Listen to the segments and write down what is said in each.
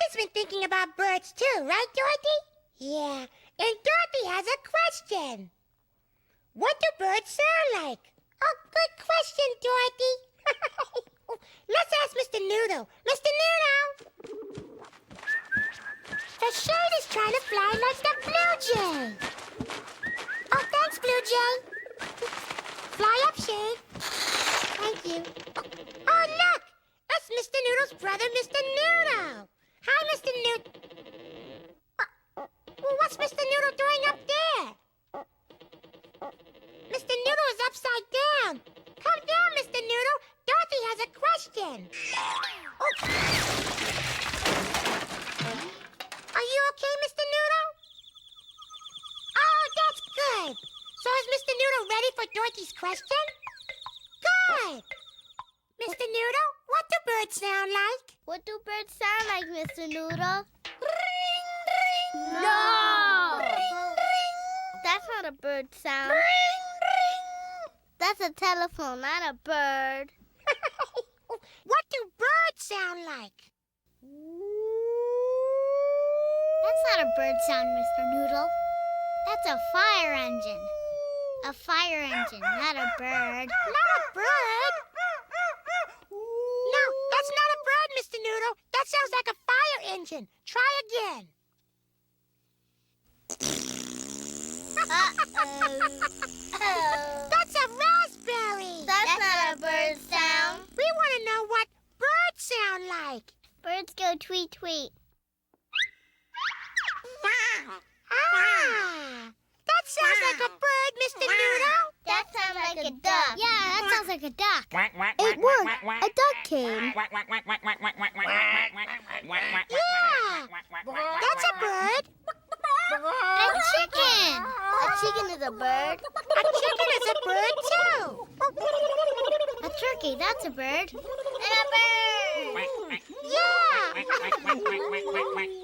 Dorothy's been thinking about birds too, right, Dorothy? Yeah, and Dorothy has a question. What do birds sound like? Oh, good question, Dorothy. Let's ask Mr. Noodle. Mr. Noodle! The shade is trying to fly like the blue jay. Oh, thanks, blue jay. Fly up, Shade. Thank you. Oh, look! That's Mr. Noodle's brother, Mr. Noodle. Hi, Mr. Noodle. Well, what's Mr. Noodle doing up there? Mr. Noodle is upside down. Come down, Mr. Noodle. Dorothy has a question. Oh. Are you okay, Mr. Noodle? Oh, that's good. So is Mr. Noodle ready for Dorothy's question? Good. Mr. Noodle, what do birds sound like? What do birds sound like, Mr. Noodle? Ring, ring. No! Ring, ring. That's not a bird sound. Ring, ring. That's a telephone, not a bird. What do birds sound like? That's not a bird sound, Mr. Noodle. That's a fire engine. A fire engine, not a bird. Not a bird? No, that's not a bird, Mr. Noodle. That sounds like a fire engine. Try again. Oh. That's a raspberry. That's not a bird sound. We want to know what birds sound like. Birds go tweet, tweet. Ah, that sounds like a bird, Mr. Noodle. That sounds like a duck. Yeah, that sounds like a duck. It worked. A duck came. Yeah, that's a bird. A chicken. A chicken is a bird. A chicken is a bird, too. A turkey, that's a bird. And a bird. Yeah.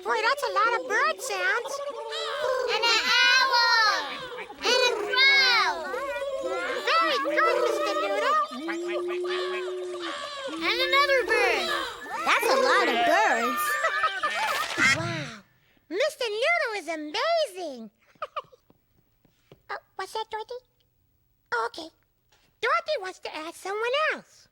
Boy, that's a lot of bird sounds. And an owl. And a crow. Very good, Mr. Noodle. And another bird. That's a lot of birds. Wow, Mr. Noodle is amazing. Oh, what's that, Dorothy? Oh, okay. Dorothy wants to ask someone else.